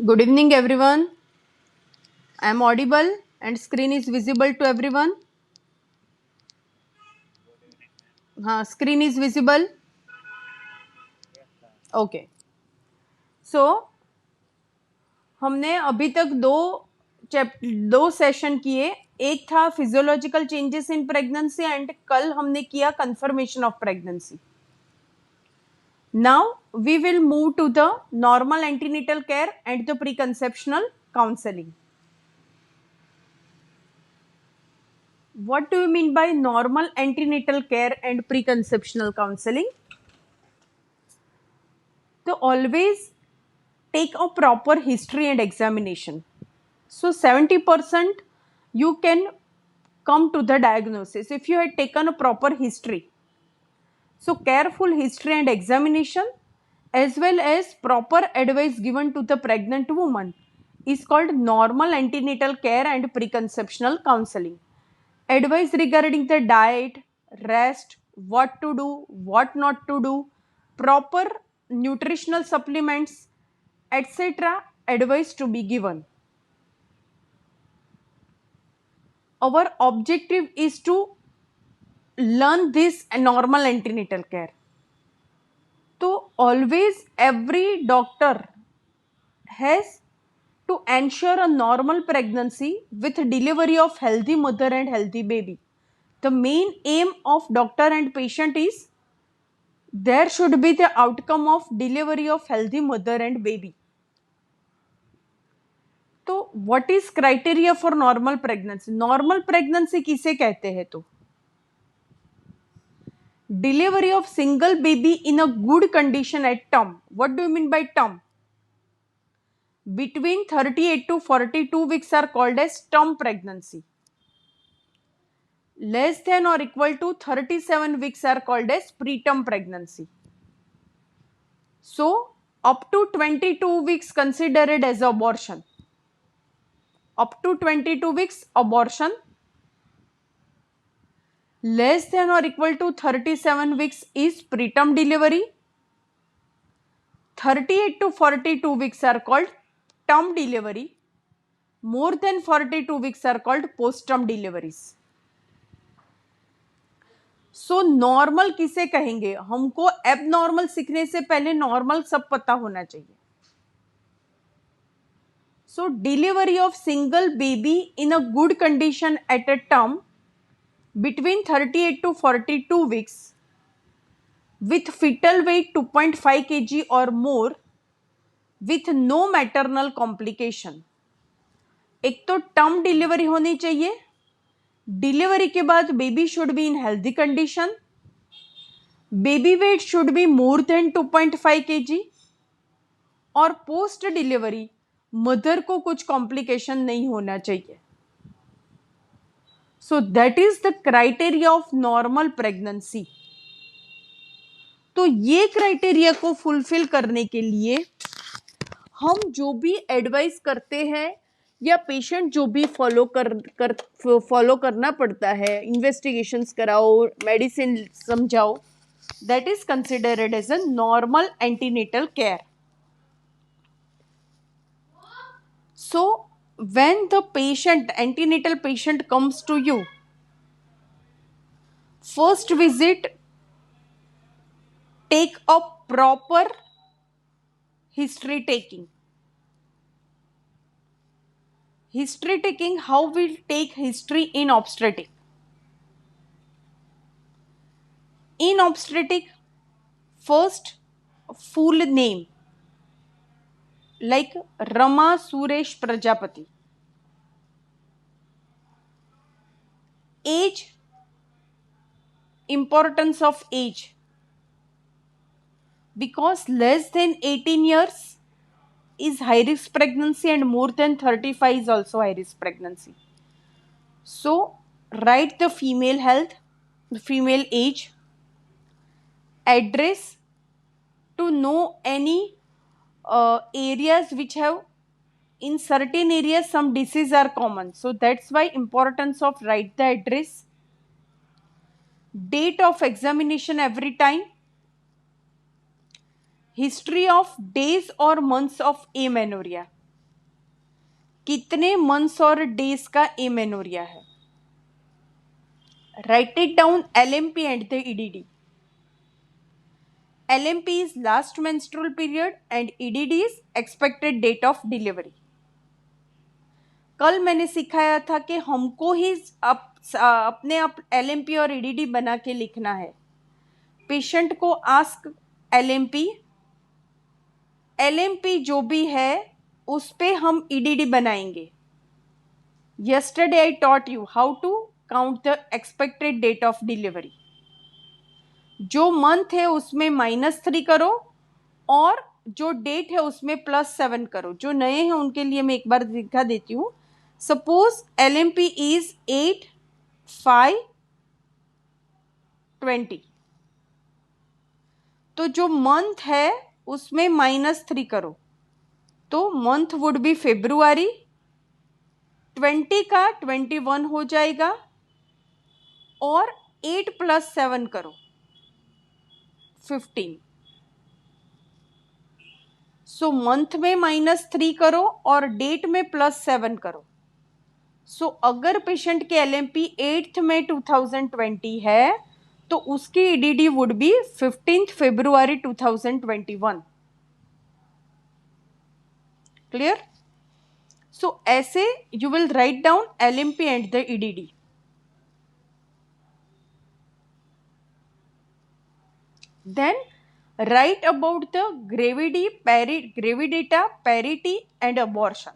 Good evening, everyone. I am audible and screen is visible to everyone. हाँ, screen is visible. Okay. So हमने अभी तक दो session किए. एक था physiological changes in pregnancy and कल हमने किया confirmation of pregnancy. Now we will move to the normal antenatal care and the preconceptional counseling. What do you mean by normal antenatal care and preconceptional counseling? So always take a proper history and examination. So 70% you can come to the diagnosis if you had taken a proper history. So careful history and examination as well as proper advice given to the pregnant woman is called normal antenatal care and preconceptional counseling. Advice regarding the diet, rest, what to do, what not to do, proper nutritional supplements, etc. advice to be given. Our objective is to learn this normal antenatal care. So always every doctor has to ensure a normal pregnancy with delivery of healthy mother and healthy baby. The main aim of doctor and patient is there should be the outcome of delivery of healthy mother and baby. तो what is criteria for normal pregnancy? Normal pregnancy किसे कहते हैं? तो delivery of single baby in a good condition at term. What do you mean by term? Between 38 to 42 weeks are called as term pregnancy. Less than or equal to 37 weeks are called as preterm pregnancy. So up to 22 weeks considered as abortion. Up to 22 weeks abortion. Less than or equal to 37 weeks is preterm delivery. 38 to 42 weeks are called term delivery. More than 42 weeks are called post-term deliveries. So normal किसे कहेंगे? हमको abnormal सीखने से पहले normal सब पता होना चाहिए. So delivery of single baby in a good condition at a term between 38 to 42 weeks with fetal weight 2.5 kg or more with no maternal complication. एक तो टर्म डिलीवरी होनी चाहिए. डिलीवरी के बाद baby should be in healthy condition. Baby weight should be more than 2.5 kg और post delivery mother को कुछ complication नहीं होना चाहिए. So that is the criteria of normal pregnancy. तो ये क्राइटेरिया को फुलफिल करने के लिए हम जो भी एडवाइस करते हैं या पेशेंट जो भी फॉलो करना पड़ता है, इन्वेस्टिगेशंस कराओ, मेडिसिन समझाओ, that is considered as a normal antenatal care. So when the antenatal patient comes to you, first visit, take a proper history taking. How we take history in obstetric? In obstetric, first full name like Rama Suresh Prajapati. Age, importance of age, because less than 18 years is high risk pregnancy and more than 35 is also high risk pregnancy. So write the female health, female age, address, to know any areas which have, in certain areas some diseases are common, so that's why importance of write the address, date of examination every time, history of days or months of amenorrhea. कितने months और days का amenorrhoea है? Right it down LMP and the EDD. LMP is last menstrual period and EDD is expected date of delivery. कल मैंने सिखाया था कि हमको ही अपने आप LMP और EDD बना के लिखना है. पेशेंट को आस्क LMP जो भी है उस पे हम EDD बनाएंगे. Yesterday I taught you how to count the expected date of delivery. जो मंथ है उसमें -3 करो और जो डेट है उसमें +7 करो. जो नए हैं उनके लिए मैं एक बार दिखा देती हूँ. Suppose LMP is 8/5/20. तो जो मंथ है उसमें -3 करो तो मंथ वुड बी February. 20 का 21 हो जाएगा और 8 + 7 करो 15. सो मंथ में -3 करो और डेट में +7 करो. सो अगर पेशेंट के LMP 8 में 2020 है तो उसकी EDD would be 15 February 2021. Clear? So ऐसे you will write down LMP and the EDD. Then write about the gravidita, parity and abortion.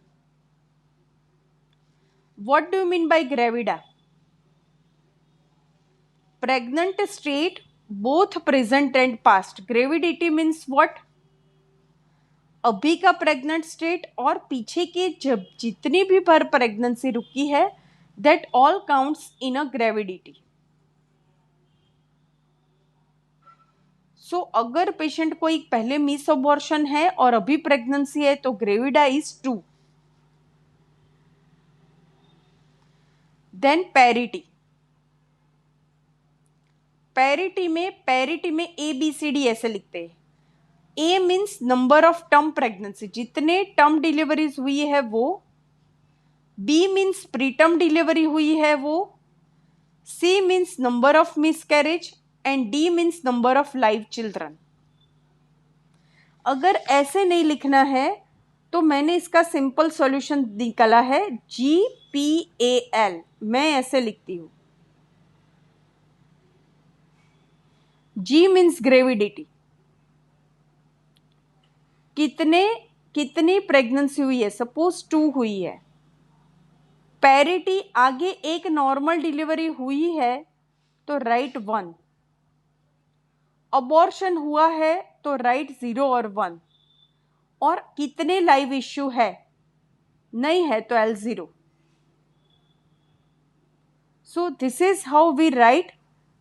What do you mean by gravida? Pregnant state both present and past. Gravidity means what? अभी का pregnant state और पीछे के जब जितनी भी बार pregnancy रुकी है that all counts in a gravidity. सो अगर पेशेंट को एक पहले मिस अबॉर्शन है और अभी प्रेगनेंसी है तो ग्रेविडा इज 2. देन पैरिटी में ABCD ऐसे लिखते हैं. A means number of term pregnancy, जितने टर्म डिलीवरीज हुई है वो. B मीन्स प्रीटर्म डिलीवरी हुई है वो. C means number of miscarriage and D means number of live children. अगर ऐसे नहीं लिखना है तो मैंने इसका सिंपल सॉल्यूशन निकाला है GPAL. मैं ऐसे लिखती हूं. G मीन्स ग्रेविडिटी, कितनी प्रेगनेंसी हुई है. सपोज 2 हुई है. पैरिटी आगे एक नॉर्मल डिलीवरी हुई है तो राइट 1. अबॉर्शन हुआ है तो राइट 0 और 1. और कितने लाइव इश्यू है, नहीं है तो L0. So this is how we write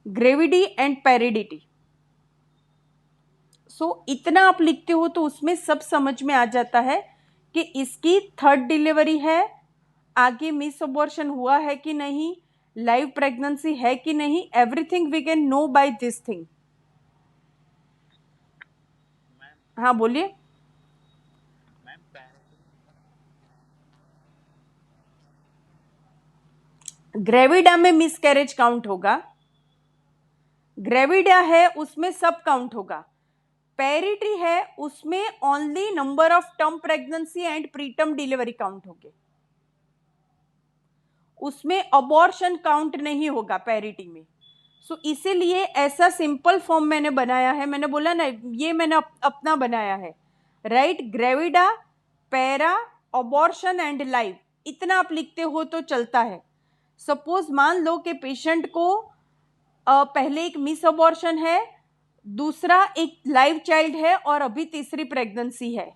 gravidity and parity. So इतना आप लिखते हो तो उसमें सब समझ में आ जाता है कि इसकी 3rd डिलीवरी है, आगे मिस अबॉर्शन हुआ है कि नहीं, लाइव प्रेगनेंसी है कि नहीं. Everything we can know by this thing. हाँ बोलिए. ग्रेविडा में मिसकैरेज काउंट होगा. ग्रेविडा है उसमें सब काउंट होगा. पैरिटी है उसमें only number of term pregnancy and preterm delivery count होंगे. उसमें अबॉर्शन काउंट नहीं होगा पैरिटी में. सो इसीलिए ऐसा सिंपल फॉर्म मैंने बनाया है. मैंने बोला ना, ये मैंने अपना बनाया है. Right gravida, para, abortion and live. इतना आप लिखते हो तो चलता है. सपोज मान लो कि पेशेंट को पहले एक मिस अबॉर्शन है, दूसरा एक लाइव चाइल्ड है और अभी तीसरी प्रेगनेंसी है.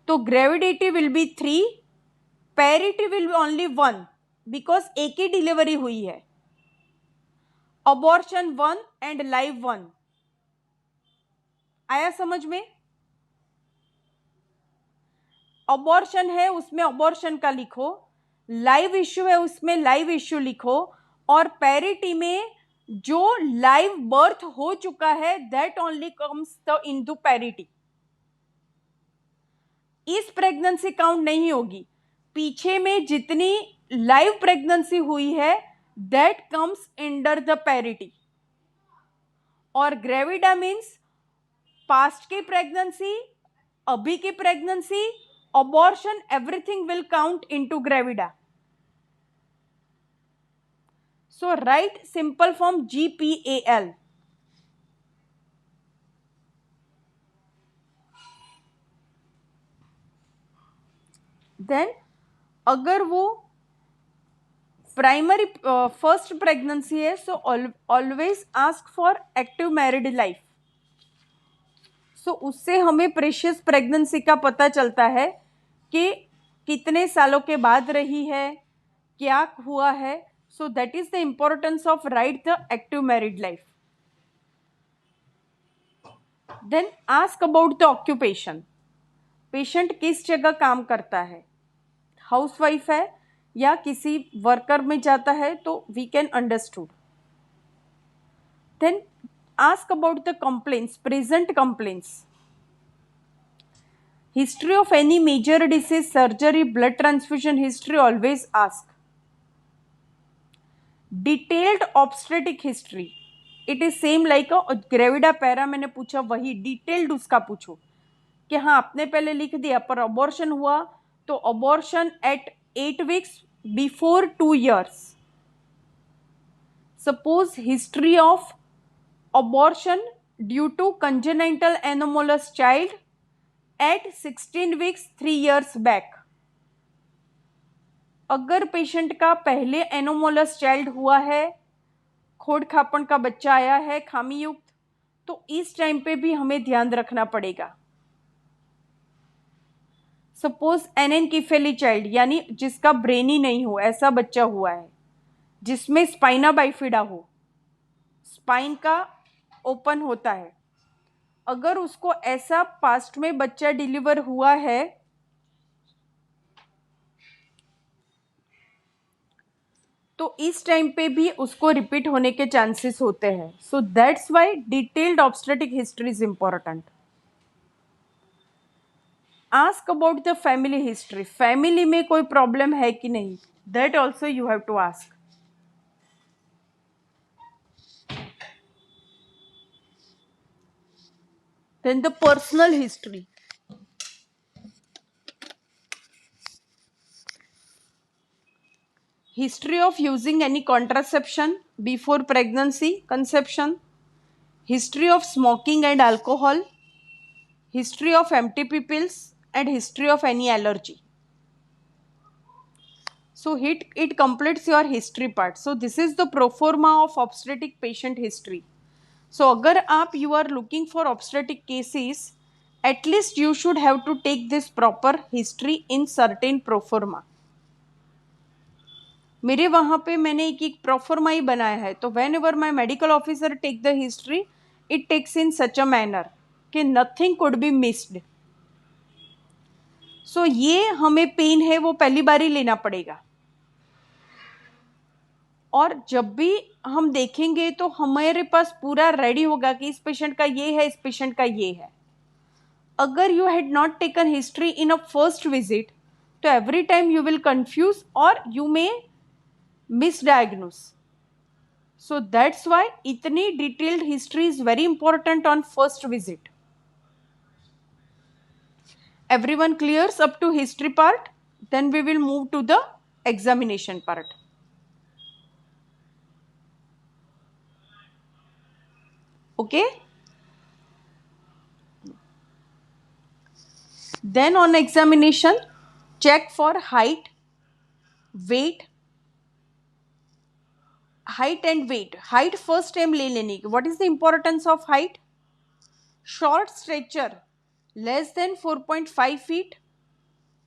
तो gravidity will be 3, parity will be only 1 because एक ही डिलीवरी हुई है. Abortion 1 and live 1. आया समझ में? अबॉर्शन है उसमें अबॉर्शन का लिखो, लाइव इश्यू है उसमें लाइव इश्यू लिखो, और पैरिटी में जो लाइव बर्थ हो चुका है that only comes the into parity. इस प्रेगनेंसी काउंट नहीं होगी. पीछे में जितनी लाइव प्रेगनेंसी हुई है that comes under the parity, और ग्रेविडा मीन्स पास्ट की प्रेगनेंसी, अभी की pregnancy, abortion, everything will count into gravida. So write simple form GPAL. Then अगर वो प्राइमरी फर्स्ट प्रेगनेंसी है so always ask for active married life. So उससे हमें precious pregnancy का पता चलता है कि कितने सालों के बाद रही है, क्या हुआ है. So that is the importance of right the active married life. Then ask about the occupation. Patient किस जगह काम करता है, हाउसवाइफ है या किसी वर्कर में जाता है, तो we can understood. Then ask about the complaints, present complaints. History of any major disease, surgery, blood transfusion history always ask. Detailed obstetric history, it is same like a gravida para मैंने पूछा वही detailed उसका पूछो कि हाँ आपने पहले लिख दिया पर अबॉर्शन हुआ तो abortion at 8 weeks before 2 years. Suppose history of abortion due to congenital anomalous child at 16 weeks 3 years back. अगर पेशेंट का पहले एनोमोलस चाइल्ड हुआ है, खोड़ खापन का बच्चा आया है खामी युक्त, तो इस टाइम पे भी हमें ध्यान रखना पड़ेगा. सपोज एनेनकीफेली चाइल्ड यानी जिसका ब्रेन ही नहीं हो, ऐसा बच्चा हुआ है जिसमें स्पाइना बाइफिडा हो, स्पाइन का ओपन होता है. अगर उसको ऐसा पास्ट में बच्चा डिलीवर हुआ है तो इस टाइम पे भी उसको रिपीट होने के चांसेस होते हैं. So that's why detailed obstetric history is important. Ask about the family history. Family में कोई प्रॉब्लम है कि नहीं, that also you have to ask. Then the personal history. History of using any contraception before pregnancy, conception. History of smoking and alcohol. History of MTP pills and history of any allergy. So it completes your history part. So this is the proforma of obstetric patient history. So अगर आप you are looking for obstetric cases, at least you should have to take this proper history in certain proforma. मेरे वहाँ पे मैंने एक proforma ही बनाया है, तो whenever my medical officer take the history it takes in such a manner कि nothing could be missed. So ये हमें पेन है वो पहली बार ही लेना पड़ेगा, और जब भी हम देखेंगे तो हमारे पास पूरा रेडी होगा कि इस पेशेंट का ये है, इस पेशेंट का ये है. अगर you had not taken history in a first visit तो every time you will confuse और you may misdiagnose. So that's why itni detailed history is very important on first visit. Everyone clears up to history part, then we will move to the examination part. Okay, then on examination check for height, weight. Height and weight. Height first time ले लेने की. What is the importance of height? Short stature less than 4.5 feet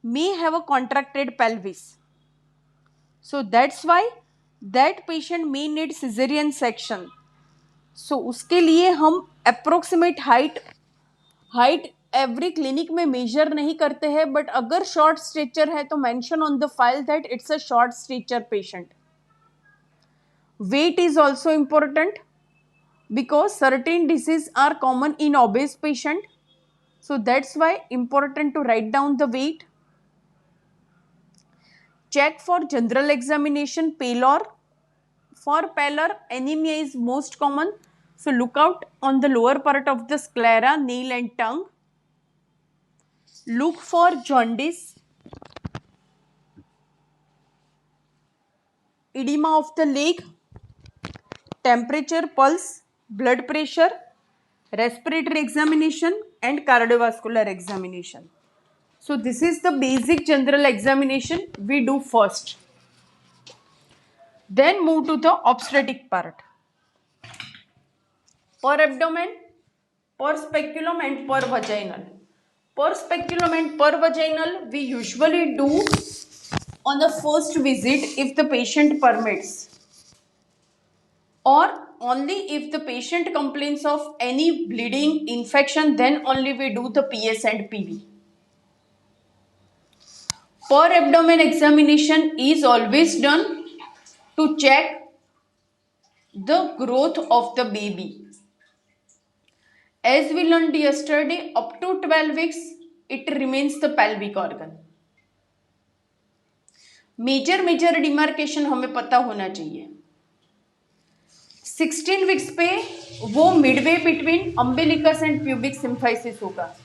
may have a contracted pelvis. So that's why that patient may need cesarean section. So उसके लिए हम approximate height every clinic में major नहीं करते हैं, but अगर short stature है तो mention on the file that it's a short stature patient. Weight is also important because certain diseases are common in obese patient. So that's why important to write down the weight. Check for general examination pallor. For pallor, anemia is most common. So look out on the lower part of the sclera, nail and tongue. Look for jaundice, edema of the leg, temperature, pulse, blood pressure, respiratory examination and cardiovascular examination. So this is the basic general examination we do first. Then move to the obstetric part. Per abdomen, per speculum and per vaginal. Per speculum and per vaginal we usually do on the first visit if the patient permits, or only if the patient complains of any bleeding infection, then only we do the PS and PV. Per abdomen examination is always done to check the growth of the baby. As we learned yesterday, up to 12 weeks, it remains the pelvic organ. Major demarcation हमें पता होना चाहिए. 16 weeks पे वो midway between umbilicus and pubic symphysis होगा.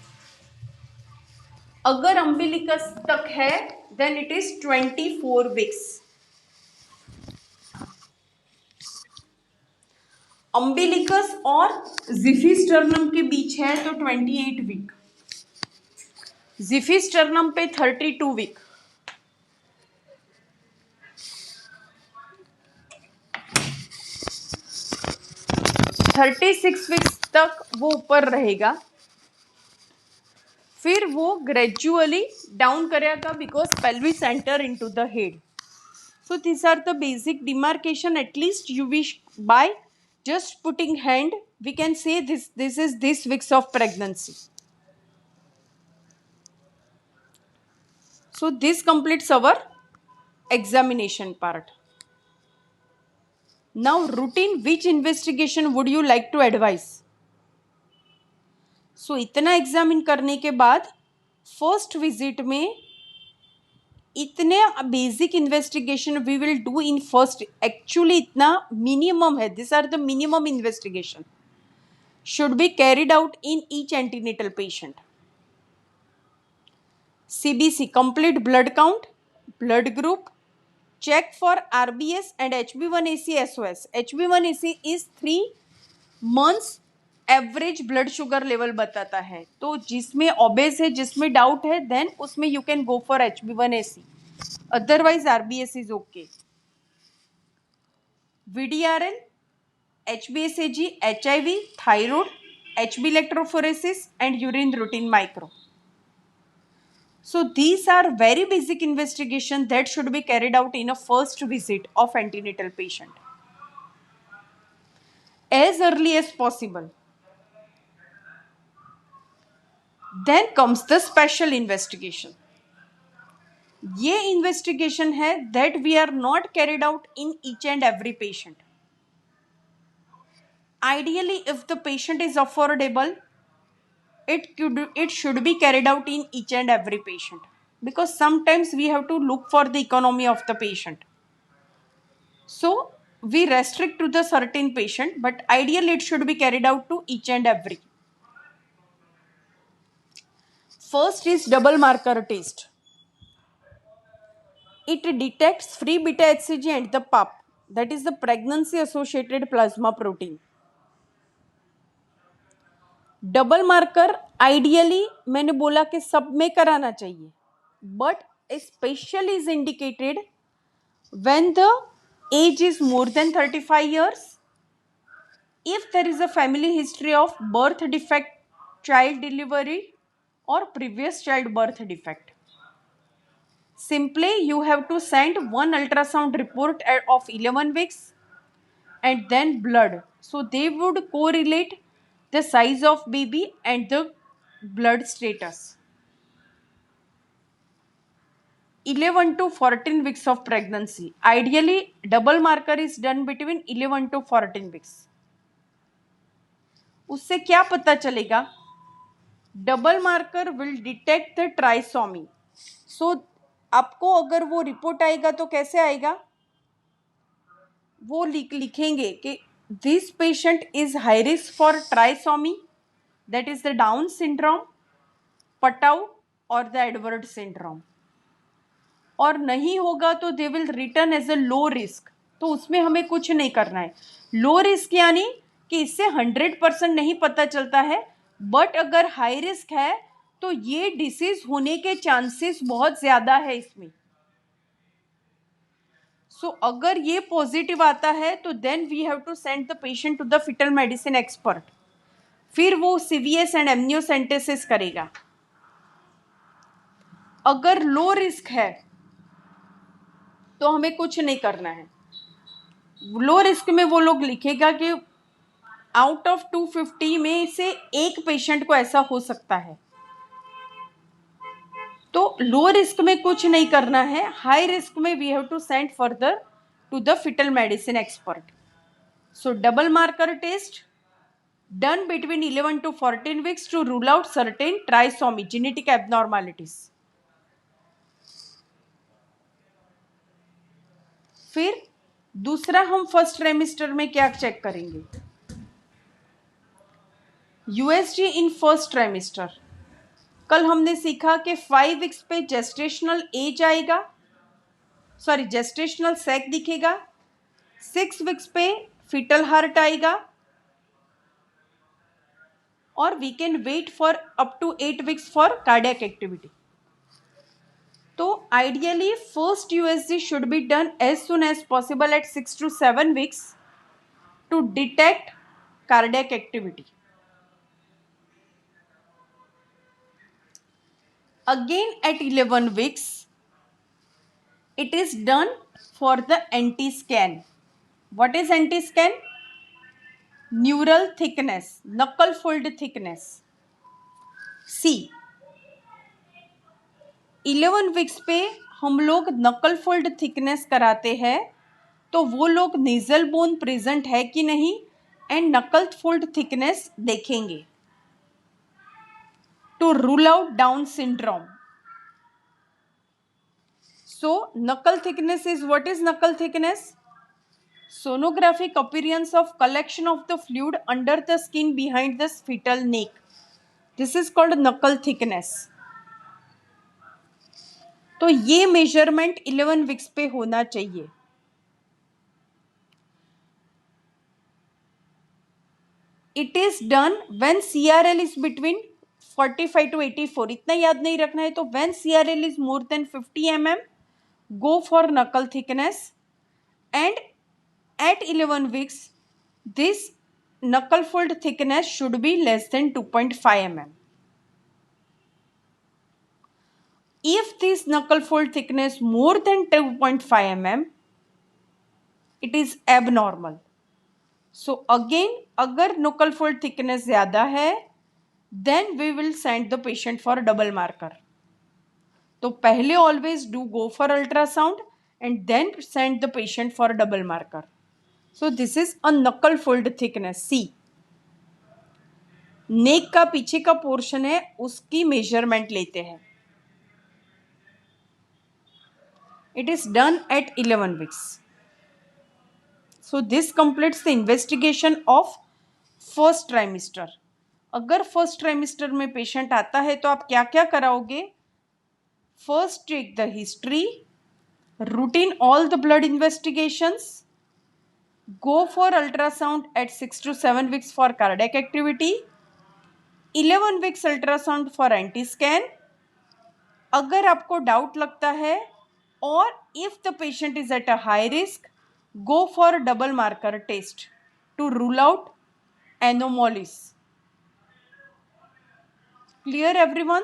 अगर umbilicus तक है then it is 24 weeks. Umbilicus और जिफिस्टर्नम के बीच है तो 28 वीक. जिफिस्टर्नम पे 32 वीक. 36 वीक्स तक वो ऊपर रहेगा, फिर वो ग्रेजुअली डाउन करेगा because pelvis enter into the head. So these are the basic demarcation. At least you wish by just putting hand we can say this is this weeks of pregnancy. So this completes our examination part. Now routine, which investigation would you like to advise? So इतना examine करने के बाद first visit में इतने basic investigation we will do in first. Actually इतना minimum है. This are the minimum investigation should be carried out in each antenatal patient. CBC, complete blood count, blood group, check for RBS and HB1AC SOS. HB1AC is 3 months average blood sugar level बताता है. तो जिसमें OBCs है, जिसमें doubt है, then उसमें you can go for HB1AC. Otherwise RBS is okay. VDRL, HbSAg, HIV, thyroid, HB electrophoresis and urine routine micro. So these are very basic investigation that should be carried out in a first visit of antenatal patient as early as possible. Then comes the special investigation. ये investigation है that we are not carried out in each and every patient. Ideally, if the patient is affordable, it should be carried out in each and every patient, because sometimes we have to look for the economy of the patient. So we restrict to the certain patient, but ideally it should be carried out to each and every. First is double marker test. It detects free beta HCG and the PAP, that is the pregnancy associated plasma protein. Double marker ideally मैंने बोला कि सब में कराना चाहिए, but special is indicated when the age is more than 35 years, if there is a family history of birth defect, child delivery or previous childbirth defect. Simply you have to send one ultrasound report of 11 weeks and then blood, so they would correlate the size of baby and the blood status. 11 to 14 weeks of pregnancy. Ideally, double marker is done between 11 to 14 weeks. उससे क्या पता चलेगा? Double marker will detect the trisomy. So आपको अगर वो report आएगा तो कैसे आएगा, वो लिखेंगे कि this patient is high risk for trisomy, that is the Down syndrome, Patau और द एडवर्ड सिंड्रोम, और नहीं होगा तो they will return as a low risk. तो उसमें हमें कुछ नहीं करना है। लो रिस्क यानी कि इससे 100% नहीं पता चलता है, बट अगर हाई रिस्क है तो ये डिसीज होने के चांसेस बहुत ज़्यादा है इसमें। सो अगर ये पॉजिटिव आता है तो then we have to send the patient to the fetal medicine expert, फिर वो सीवीएस एंड एमनियोसेंटेसिस करेगा। अगर लो रिस्क है तो हमें कुछ नहीं करना है। लो रिस्क में वो लोग लिखेगा कि आउट ऑफ 250 में से एक पेशेंट को ऐसा हो सकता है। तो लो रिस्क में कुछ नहीं करना है, हाई रिस्क में we have to send further to the fetal medicine expert. So double marker test done between 11 to 14 weeks to rule out certain trisomy genetic abnormalities। फिर दूसरा हम फर्स्ट ट्राइमेस्टर में क्या चेक करेंगे, यूएसजी इन फर्स्ट ट्राइमेस्टर। कल हमने सीखा कि 5 weeks पे जेस्टेशनल एज आएगा, सॉरी जेस्टेशनल सेक दिखेगा, 6 weeks पे फिटल हार्ट आएगा, और we can wait for up to 8 weeks for cardiac activity. तो ideally first USG should be done as soon as possible at 6 to 7 weeks to detect cardiac activity. Again at 11 weeks, it is done for the anti-scan. What is anti-scan? Neural thickness, knuckle fold thickness. C. 11 weeks पे हम लोग नकल fold thickness कराते हैं, तो वो लोग nasal bone present है कि नहीं एंड नकल फोल्ड थिकनेस देखेंगे to rule out Down syndrome. So knuckle thickness is, what is knuckle thickness? Sonographic appearance of collection of the fluid under the skin behind the fetal neck. This is called knuckle thickness. तो ये measurement 11 weeks पे होना चाहिए। It is done when CRL is between 45 to 84. इतना याद नहीं रखना है। तो when CRL is more than 50 mm, go for knuckle thickness, and at 11 weeks this knuckle fold thickness should be less than 2.5 mm. If this knuckle fold thickness more than 2.5 mm, it is abnormal. So again, अगर knuckle fold thickness ज़्यादा है, then we will send the patient for double marker. तो पहले always do go for ultrasound and then send the patient for double marker. So this is a knuckle fold thickness C. नेक का पीछे का portion है, उसकी measurement लेते हैं। It is done at 11 weeks. So this completes the investigation of first trimester. अगर first trimester में patient आता है तो आप क्या क्या कराओगे? First take the history, routine all the blood investigations, go for ultrasound at 6 to 7 weeks for cardiac activity, 11 weeks ultrasound for anti-scan. अगर आपको डाउट लगता है और if the patient is at a high risk, go for double marker test to rule out anomalies. Clear everyone?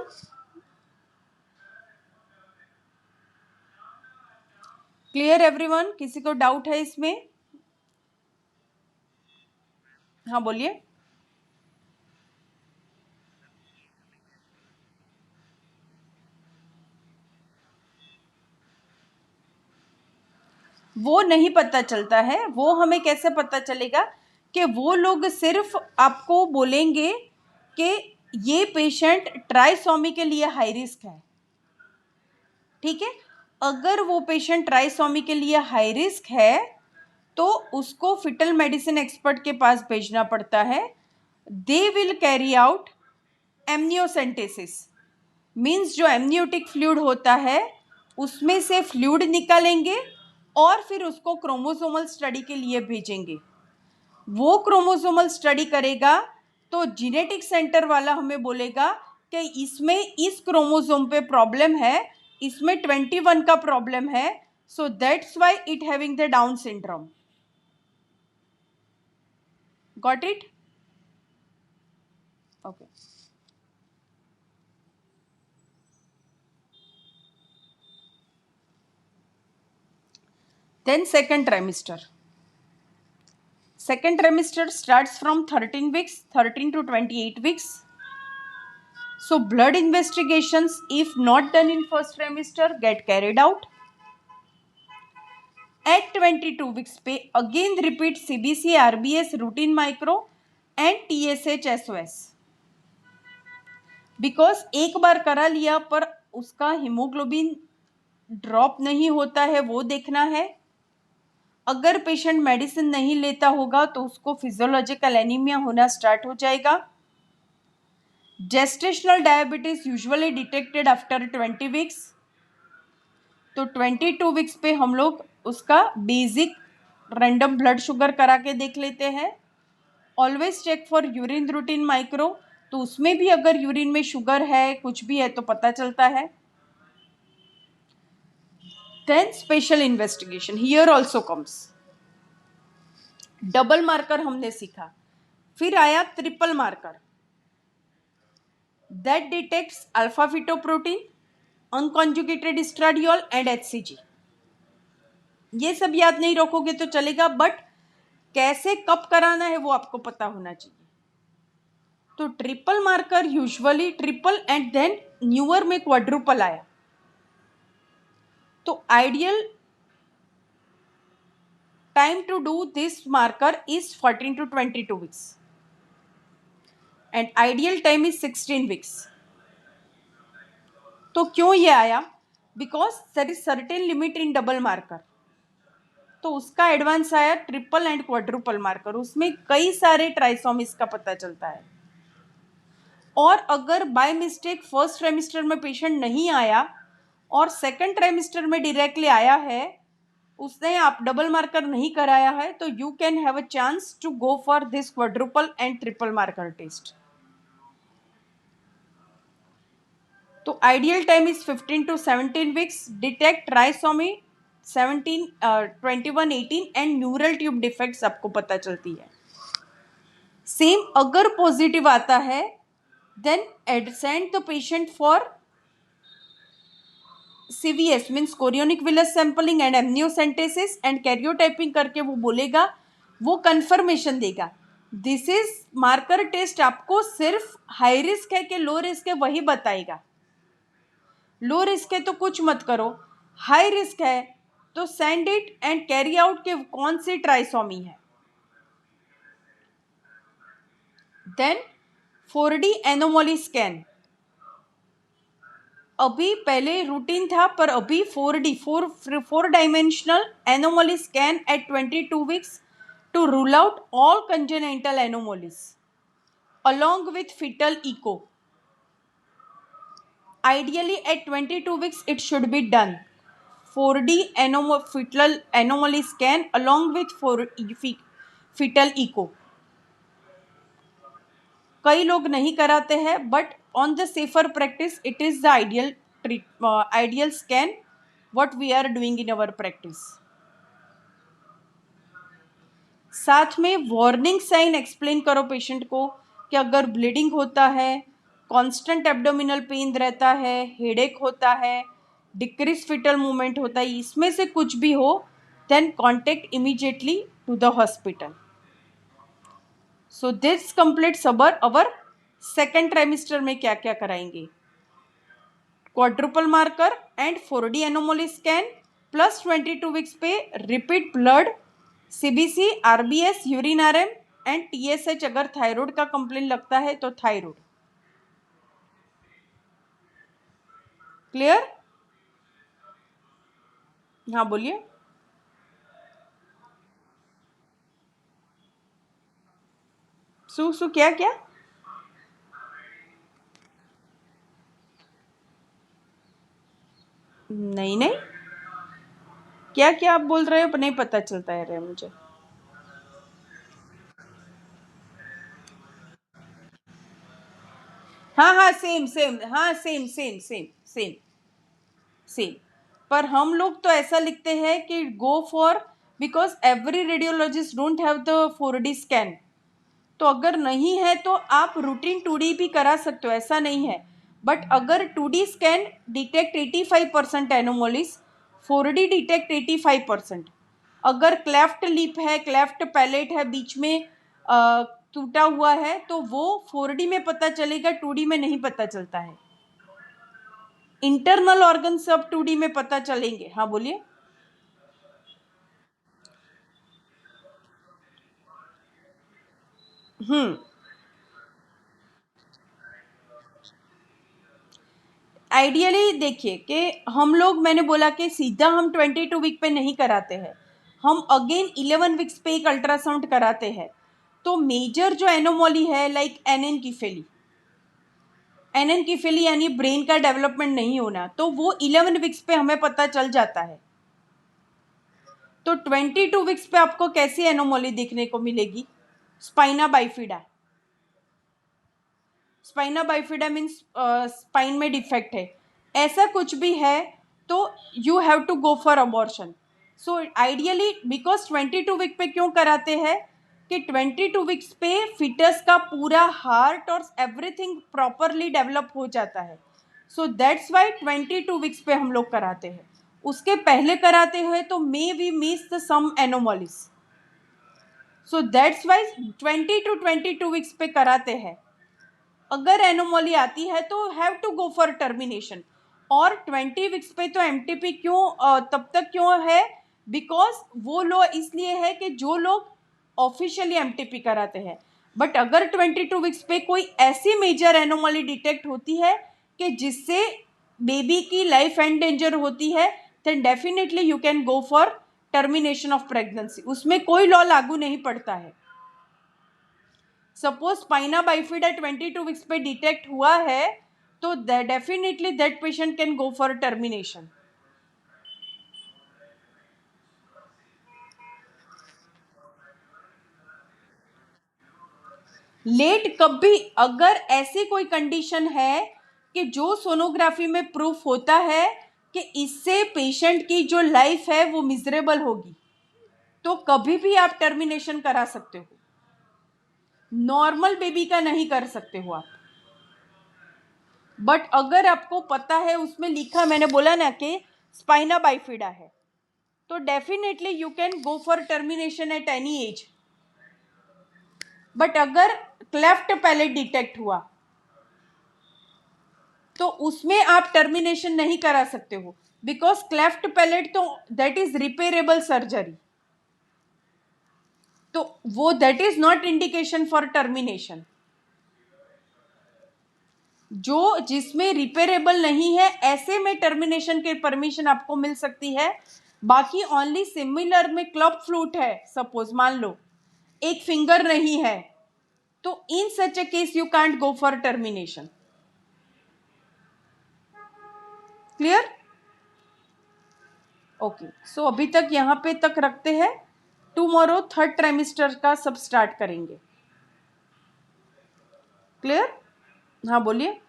Clear everyone? किसी को doubt है इसमें? हाँ बोलिए। वो नहीं पता चलता है। वो हमें कैसे पता चलेगा? कि वो लोग सिर्फ आपको बोलेंगे कि ये पेशेंट ट्राइसोमी के लिए हाई रिस्क है, ठीक है। अगर वो पेशेंट ट्राइसोमी के लिए हाई रिस्क है तो उसको फिटल मेडिसिन एक्सपर्ट के पास भेजना पड़ता है. They will carry out amniocentesis, means जो एमनियोटिक फ्लूइड होता है उसमें से फ्लूइड निकालेंगे और फिर उसको क्रोमोसोमल स्टडी के लिए भेजेंगे. वो क्रोमोसोमल स्टडी करेगा तो जेनेटिक सेंटर वाला हमें बोलेगा कि इसमें इस क्रोमोसोम पे प्रॉब्लम है, इसमें 21 का प्रॉब्लम है, so that's why it having the Down syndrome. Got it? Okay. Then second trimester. Second trimester starts from 13 weeks, 13 to 28 weeks. So blood investigations, if not done in first trimester, get carried out. At 22 weeks पे again repeat CBC, RBS, routine micro and TSH, SOS. Because एक बार करा लिया पर उसका haemoglobin drop नहीं होता है, वो देखना है. अगर पेशेंट मेडिसिन नहीं लेता होगा तो उसको फिजियोलॉजिकल एनीमिया होना स्टार्ट हो जाएगा. Gestational diabetes usually detected after 20 weeks. तो 22 वीक्स पे हम लोग उसका बेसिक रैंडम ब्लड शुगर करा के देख लेते हैं. Always check for urine routine micro, तो उसमें भी अगर यूरिन में शुगर है, कुछ भी है तो पता चलता है. Then special investigation here also comes. Double marker हमने सीखा, फिर आया triple marker that detects alpha fetoprotein, unconjugated estradiol and HCG. ये सब याद नहीं रखोगे तो चलेगा, बट कैसे कब कराना है वो आपको पता होना चाहिए. तो triple marker usually triple and then newer में क्वाड्रुपल आया. तो ideal time to do this marker is 14 to 22 weeks and ideal time is 16 weeks. तो क्यों ये आया? Because there is certain limit in double marker. तो उसका एडवांस आया ट्रिपल एंड क्वाड्रुपल मार्कर, उसमें कई सारे ट्राइसोमिस का पता चलता है. और अगर बाय मिस्टेक फर्स्ट ट्राइमेस्टर में पेशेंट नहीं आया और सेकंड ट्राइमेस्टर में डायरेक्टली आया है, उसने आप डबल मार्कर नहीं कराया है, तो you can have a chance to go for this quadruple and triple marker test. तो ideal time is 15 to 17 weeks. Detect trisomy 17, 21, 18 and neural tube defects आपको पता चलती है. सेम अगर पॉजिटिव आता है then send the patient for CVS means chorionic villus sampling and amniocentesis and karyotyping करके वो बोलेगा, वो कंफर्मेशन देगा. दिस इज मार्कर टेस्ट आपको सिर्फ हाई रिस्क है कि लो रिस्क है वही बताएगा. लो रिस्क है तो कुछ मत करो, हाई रिस्क है तो send it and carry out के कौन सी ट्राइसोमी है. देन 4D एनोमली स्कैन. अभी पहले रूटीन था पर अभी 4D 4 dimensional anomaly scan at 22 weeks to rule out all congenital anomalies along with fetal echo. Ideally at 22 weeks it should be done. 4D fetal anomaly scan along with fetal echo. कई लोग नहीं कराते हैं, but on the safer practice it is the ideal scan what we are doing in our practice. साथ में warning sign explain करो patient को कि अगर ब्लीडिंग होता है, कांस्टेंट एब्डोमिनल पेन रहता है, हेडेक होता है, डिक्रीज फिटल मूवमेंट होता है, इसमें से कुछ भी हो then contact immediately to the hospital. So this completes our second trimester में क्या क्या कराएंगे. Quadruple marker and 4D anomaly scan plus 22 weeks पे repeat blood, CBC, RBS, urine RM and TSH. अगर थायराइड का कंप्लेन लगता है तो थायराइड. क्लियर? हाँ बोलिए। सु सु क्या क्या? नहीं नहीं, क्या क्या आप बोल रहे हो, नहीं पता चलता है रे मुझे। हाँ हाँ, सेम सेम, हाँ same same same same same. पर हम लोग तो ऐसा लिखते हैं कि go for, because every radiologist don't have the 4D scan. तो अगर नहीं है तो आप रूटीन 2D भी करा सकते हो, ऐसा नहीं है। बट अगर 2D scan detect 85% एनोमोलिस, 4D detect 85%। अगर क्लेफ्ट लिप है, क्लेफ्ट पैलेट है, बीच में टूटा हुआ है, तो वो 4D में पता चलेगा, 2D में नहीं पता चलता है। इंटरनल ऑर्गन सब 2D में पता चलेंगे। हाँ बोलिए। हम्म। आइडियली देखिए कि हम लोग, मैंने बोला कि सीधा हम 22 वीक पे नहीं कराते हैं, हम अगेन 11 वीक्स पे एक अल्ट्रासाउंड कराते हैं। तो मेजर जो एनोमोली है, लाइक एनएनकीफेली यानी ब्रेन का डेवलपमेंट नहीं होना, तो वो 11 वीक्स पे हमें पता चल जाता है। तो 22 वीक्स पे आपको कैसी एनोमोली देखने को मिलेगी? Spina bifida. Spina bifida means spine में डिफेक्ट है, ऐसा कुछ भी है तो you have to go for abortion. So ideally, because 22 week पे क्यों कराते हैं कि 22 वीक्स पे फिटस का पूरा हार्ट और एवरीथिंग प्रॉपरली डेवलप हो जाता है। सो दैट्स वाई 22 वीक्स पे हम लोग कराते हैं। उसके पहले कराते हैं तो may we miss the some anomalies. So that's why 20 to 22 weeks पे कराते हैं। अगर एनोमोली आती है तो have to go for termination. और 20 वीक्स पे तो एमटीपी क्यों तब तक क्यों है? बिकॉज वो लोग इसलिए है कि जो लोग ऑफिशियली एमटीपी कराते हैं। बट अगर 22 वीक्स पे कोई ऐसी मेजर एनोमोली डिटेक्ट होती है कि जिससे बेबी की लाइफ एंड डेंजर होती है, then definitely you can go for termination of pregnancy. उसमें कोई लॉ लागू नहीं पड़ता है। सपोज स्पाइना बाइफिडा 22 वीक्स पे डिटेक्ट हुआ है, तो definitely that patient can go for termination. Late कब भी, अगर ऐसी कोई कंडीशन है कि जो सोनोग्राफी में प्रूफ होता है कि इससे पेशेंट की जो लाइफ है वो मिजरेबल होगी, तो कभी भी आप टर्मिनेशन करा सकते हो। नॉर्मल बेबी का नहीं कर सकते हो आप। बट अगर आपको पता है, उसमें लिखा, मैंने बोला ना कि स्पाइना बाइफिडा है, तो definitely you can go for termination at any as. But अगर क्लेफ्ट पैलेट डिटेक्ट हुआ तो उसमें आप टर्मिनेशन नहीं करा सकते हो, बिकॉज क्लेफ्ट पैलेट तो दैट इज रिपेरेबल सर्जरी, तो वो that is not indication for termination. जो जिसमें रिपेरेबल नहीं है, ऐसे में टर्मिनेशन की परमिशन आपको मिल सकती है। बाकी ओनली सिमिलर में क्लब फ्लूट है, सपोज मान लो एक फिंगर नहीं है, तो in such a case you can't go for termination. Clear? Okay, so अभी तक यहाँ पे तक रखते हैं। टुमारो थर्ड ट्राइमेस्टर का सब स्टार्ट करेंगे। क्लियर? हाँ बोलिए।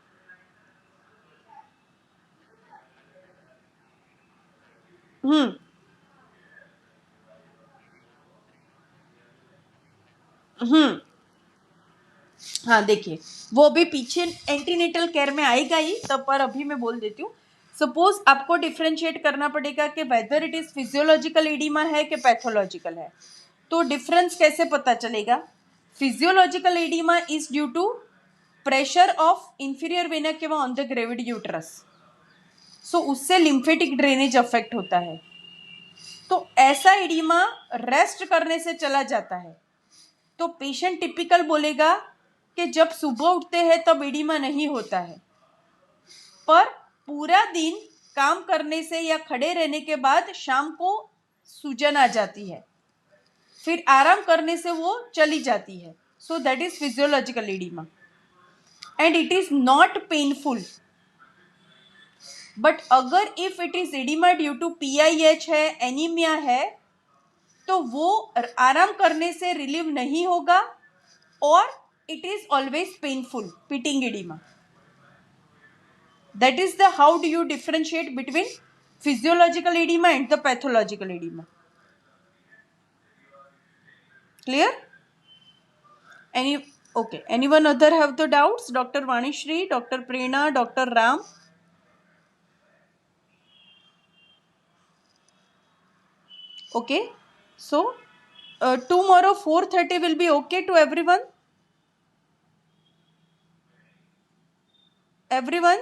हम्म। हम्म। हाँ देखिए, वो अभी पीछे एंटीनेटल केयर में आएगा ही तब, पर अभी मैं बोल देती हूँ। सपोज आपको डिफ्रेंशिएट करना पड़ेगा कि whether it is physiological oedema है कि पैथोलॉजिकल है। तो डिफरेंस कैसे पता चलेगा? Physiological oedema is due to pressure of inferior vena cava on the gravid uterus. So उससे लिम्फेटिक ड्रेनेज अफेक्ट होता है। तो ऐसा एडिमा रेस्ट करने से चला जाता है। तो पेशेंट टिपिकल बोलेगा कि जब सुबह उठते हैं तब एडिमा नहीं होता है, पर पूरा दिन काम करने से या खड़े रहने के बाद शाम को सूजन आ जाती है, फिर आराम करने से वो चली जाती है. So that is physiological oedema and it is not painful. But अगर if it is oedema due to PIH है, एनीमिया है, तो वो आराम करने से रिलीव नहीं होगा और it is always painful, pitting edema. That is the how do you differentiate between physiological edema and the pathological edema. Clear? Okay, anyone other have the doubts? Dr. Vanishri, Dr. Prerna, Dr. Ram? Okay, so tomorrow 4:30 will be okay to everyone? Everyone?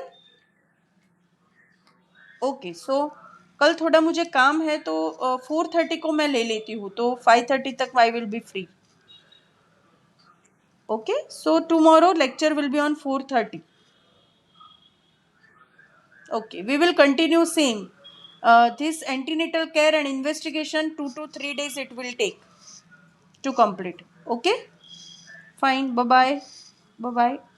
Okay, so कल थोड़ा मुझे काम है तो 4:30 को मैं ले लेती हूँ, तो 5:30 तक I will be free. Okay, so tomorrow lecture will be on 4:30. Okay, we will continue same. This antenatal care and investigation 2 to 3 days it will take to complete. Okay, fine. Bye bye. Bye bye.